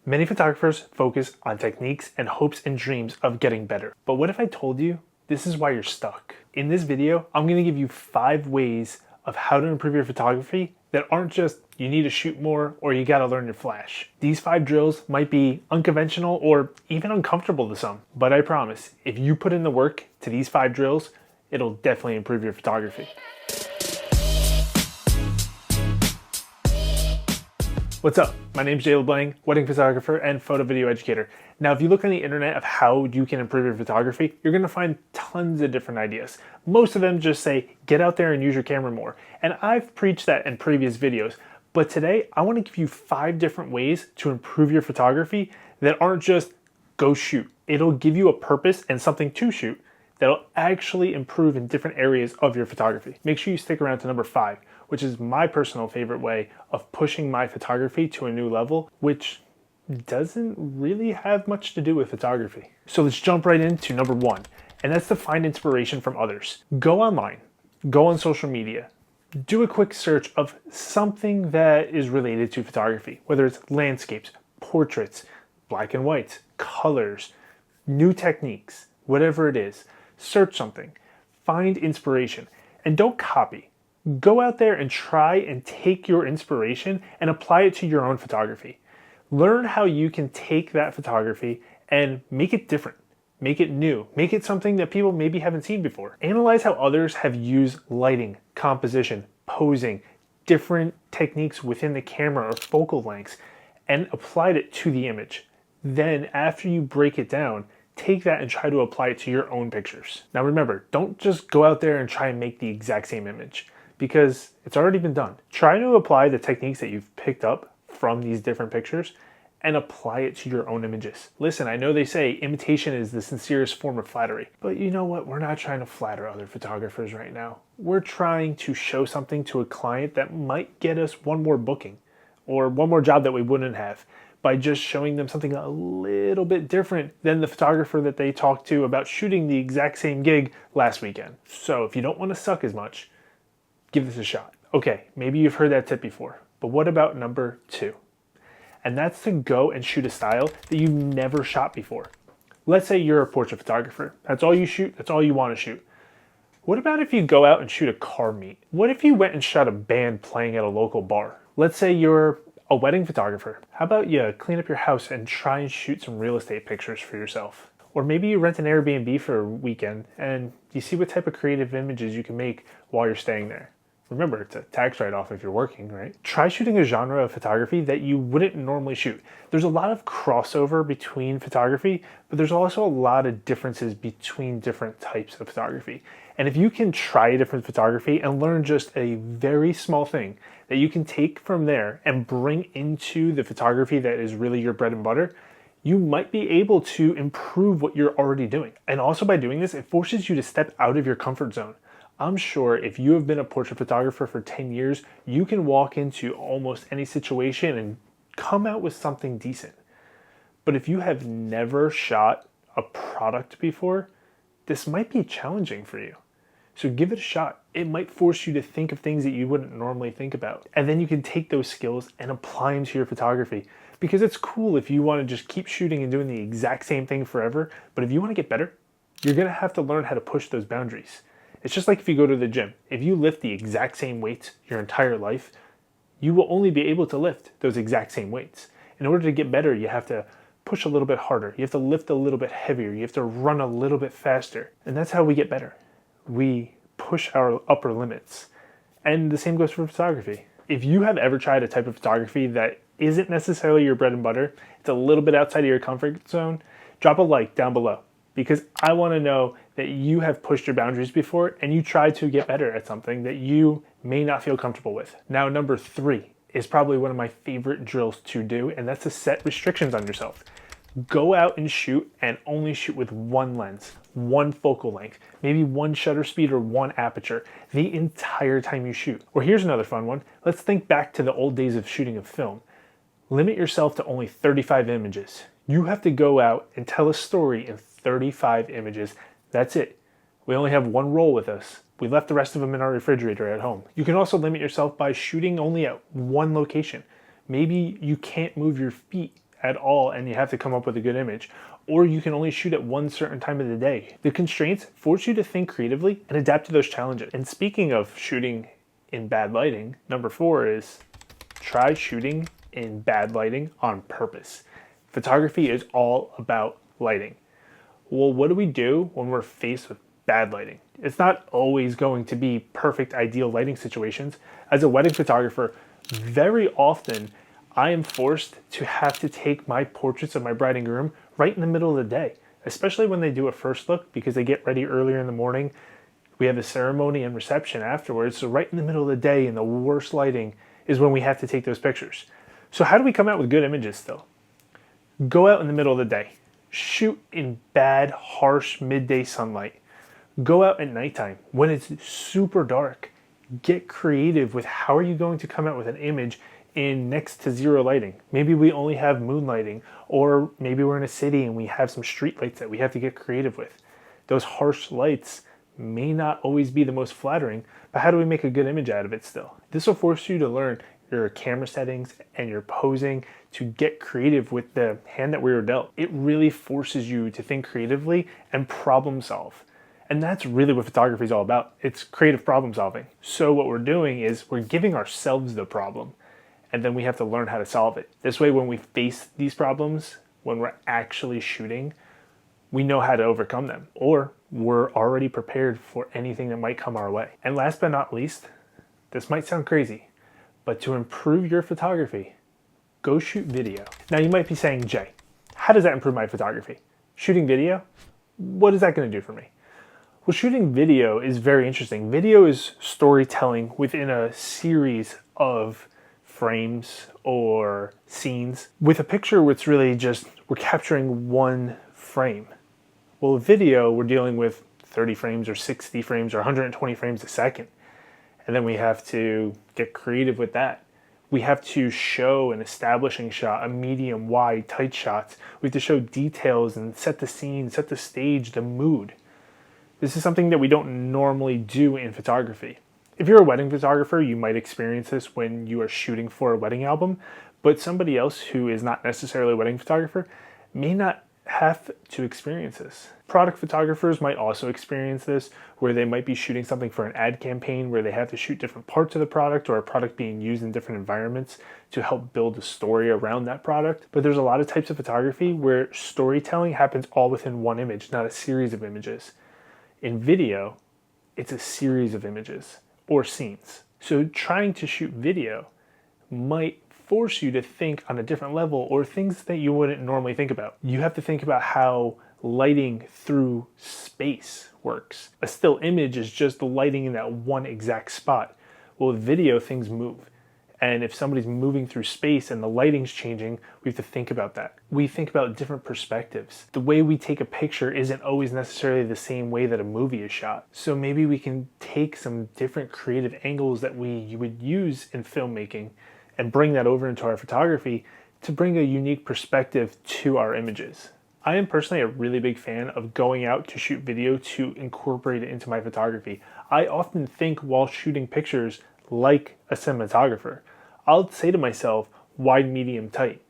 Many photographers focus on techniques and hopes and dreams of getting better. But what if I told you this is why you're stuck? In this video, I'm going to give you 5 ways of how to improve your photography that aren't just you need to shoot more or you got to learn your flash. These 5 drills might be unconventional or even uncomfortable to some, but I promise if you put in the work to these 5 drills, it'll definitely improve your photography. What's up? My name's Jay LeBlanc, wedding photographer and photo video educator. Now, if you look on the internet of how you can improve your photography, you're gonna find tons of different ideas. Most of them just say, get out there and use your camera more. And I've preached that in previous videos, but today I wanna give you 5 different ways to improve your photography that aren't just go shoot. It'll give you a purpose and something to shoot that'll actually improve in different areas of your photography. Make sure you stick around to number 5, which is my personal favorite way of pushing my photography to a new level, which doesn't really have much to do with photography. So let's jump right into number 1, and that's to find inspiration from others. Go online, go on social media, do a quick search of something that is related to photography, whether it's landscapes, portraits, black and whites, colors, new techniques, whatever it is. Search something, find inspiration, and don't copy. Go out there and try and take your inspiration and apply it to your own photography. Learn how you can take that photography and make it different, make it new, make it something that people maybe haven't seen before. Analyze how others have used lighting, composition, posing, different techniques within the camera or focal lengths, and applied it to the image. Then after you break it down, take that and try to apply it to your own pictures. Now remember, don't just go out there and try and make the exact same image because it's already been done. Try to apply the techniques that you've picked up from these different pictures and apply it to your own images. Listen, I know they say imitation is the sincerest form of flattery, but you know what? We're not trying to flatter other photographers right now. We're trying to show something to a client that might get us one more booking or one more job that we wouldn't have, by just showing them something a little bit different than the photographer that they talked to about shooting the exact same gig last weekend. So if you don't want to suck as much, give this a shot. Okay, maybe you've heard that tip before, but what about number 2? And that's to go and shoot a style that you've never shot before. Let's say you're a portrait photographer. That's all you shoot, that's all you want to shoot. What about if you go out and shoot a car meet? What if you went and shot a band playing at a local bar? Let's say you're a wedding photographer. How about you clean up your house and try and shoot some real estate pictures for yourself? Or maybe you rent an Airbnb for a weekend and you see what type of creative images you can make while you're staying there. Remember, it's a tax write-off if you're working, right? Try shooting a genre of photography that you wouldn't normally shoot. There's a lot of crossover between photography, but there's also a lot of differences between different types of photography. And if you can try a different photography and learn just a very small thing that you can take from there and bring into the photography that is really your bread and butter, you might be able to improve what you're already doing. And also by doing this, it forces you to step out of your comfort zone. I'm sure if you have been a portrait photographer for 10 years, you can walk into almost any situation and come out with something decent. But if you have never shot a product before, this might be challenging for you. So give it a shot. It might force you to think of things that you wouldn't normally think about. And then you can take those skills and apply them to your photography. Because it's cool if you want to just keep shooting and doing the exact same thing forever. But if you want to get better, you're going to have to learn how to push those boundaries. It's just like if you go to the gym. If you lift the exact same weights your entire life, you will only be able to lift those exact same weights. In order to get better, you have to push a little bit harder. You have to lift a little bit heavier. You have to run a little bit faster. And that's how we get better. We push our upper limits. And the same goes for photography. If you have ever tried a type of photography that isn't necessarily your bread and butter, it's a little bit outside of your comfort zone, drop a like down below. Because I want to know that you have pushed your boundaries before and you try to get better at something that you may not feel comfortable with. Now, number 3 is probably one of my favorite drills to do, and that's to set restrictions on yourself. Go out and shoot and only shoot with one lens, one focal length, maybe one shutter speed or one aperture the entire time you shoot. Or here's another fun one. Let's think back to the old days of shooting a film. Limit yourself to only 35 images. You have to go out and tell a story in 35 images. That's it. We only have one roll with us. We left the rest of them in our refrigerator at home. You can also limit yourself by shooting only at one location. Maybe you can't move your feet at all and you have to come up with a good image, or you can only shoot at one certain time of the day. The constraints force you to think creatively and adapt to those challenges. And speaking of shooting in bad lighting, number 4 is try shooting in bad lighting on purpose. Photography is all about lighting. Well, what do we do when we're faced with bad lighting? It's not always going to be perfect, ideal lighting situations. As a wedding photographer, very often I am forced to have to take my portraits of my bride and groom right in the middle of the day, especially when they do a first look because they get ready earlier in the morning. We have a ceremony and reception afterwards. So right in the middle of the day in the worst lighting is when we have to take those pictures. So how do we come out with good images still? Go out in the middle of the day. Shoot in bad, harsh midday sunlight. Go out at nighttime when it's super dark. Get creative with how are you going to come out with an image in next to zero lighting. Maybe we only have moonlighting, or maybe we're in a city and we have some street lights that we have to get creative with. Those harsh lights may not always be the most flattering, but how do we make a good image out of it still? This will force you to learn your camera settings and your posing to get creative with the hand that we were dealt. It really forces you to think creatively and problem solve. And that's really what photography is all about. It's creative problem solving. So what we're doing is we're giving ourselves the problem, and then we have to learn how to solve it. This way, when we face these problems, when we're actually shooting, we know how to overcome them, or we're already prepared for anything that might come our way. And last but not least, this might sound crazy, but to improve your photography, go shoot video. Now you might be saying, Jay, how does that improve my photography? Shooting video? What is that going to do for me? Well, shooting video is very interesting. Video is storytelling within a series of frames or scenes. With a picture, it's really just we're capturing one frame. Well, with video, we're dealing with 30 frames or 60 frames or 120 frames a second. And then we have to get creative with that. We have to show an establishing shot, a medium, wide, tight shots. We have to show details and set the scene, set the stage, the mood. This is something that we don't normally do in photography. If you're a wedding photographer, you might experience this when you are shooting for a wedding album, but somebody else who is not necessarily a wedding photographer may not have to experience this. Product photographers might also experience this, where they might be shooting something for an ad campaign where they have to shoot different parts of the product or a product being used in different environments to help build a story around that product. But there's a lot of types of photography where storytelling happens all within one image, not a series of images. In video, it's a series of images or scenes. So trying to shoot video might force you to think on a different level or things that you wouldn't normally think about. You have to think about how lighting through space works. A still image is just the lighting in that one exact spot. Well, with video, things move. And if somebody's moving through space and the lighting's changing, we have to think about that. We think about different perspectives. The way we take a picture isn't always necessarily the same way that a movie is shot. So maybe we can take some different creative angles that we would use in filmmaking and bring that over into our photography to bring a unique perspective to our images. I am personally a really big fan of going out to shoot video to incorporate it into my photography. I often think while shooting pictures like a cinematographer. I'll say to myself, wide, medium, tight.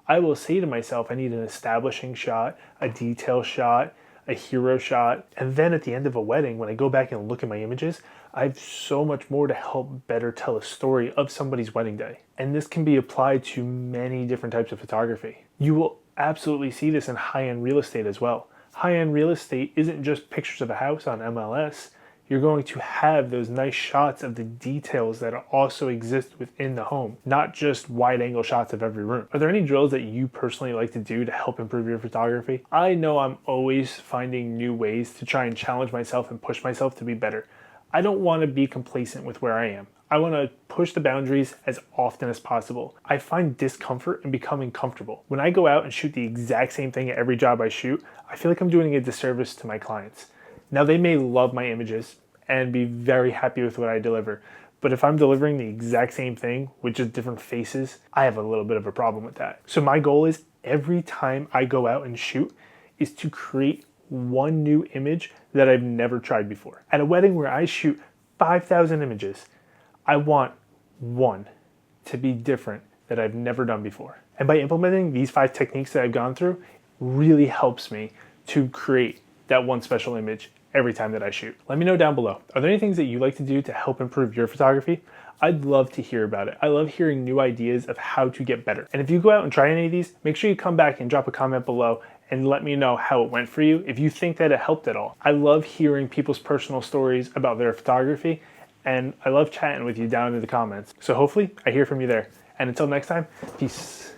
I will say to myself, I need an establishing shot, a detail shot, a hero shot. And then at the end of a wedding, when I go back and look at my images, I have so much more to help better tell a story of somebody's wedding day. And this can be applied to many different types of photography. You will absolutely see this in high-end real estate as well. High-end real estate isn't just pictures of a house on MLS. You're going to have those nice shots of the details that also exist within the home, not just wide-angle shots of every room. Are there any drills that you personally like to do to help improve your photography? I know I'm always finding new ways to try and challenge myself and push myself to be better. I don't want to be complacent with where I am. I want to push the boundaries as often as possible. I find discomfort in becoming comfortable. When I go out and shoot the exact same thing at every job I shoot, I feel like I'm doing a disservice to my clients. Now, they may love my images and be very happy with what I deliver, but if I'm delivering the exact same thing with just different faces, I have a little bit of a problem with that. So my goal is every time I go out and shoot is to create one new image that I've never tried before. At a wedding where I shoot 5,000 images, I want one to be different that I've never done before. And by implementing these 5 techniques that I've gone through, really helps me to create that one special image every time that I shoot. Let me know down below. Are there any things that you like to do to help improve your photography? I'd love to hear about it. I love hearing new ideas of how to get better. And if you go out and try any of these, make sure you come back and drop a comment below and let me know how it went for you, if you think that it helped at all. I love hearing people's personal stories about their photography, and I love chatting with you down in the comments. So hopefully I hear from you there. And until next time, peace.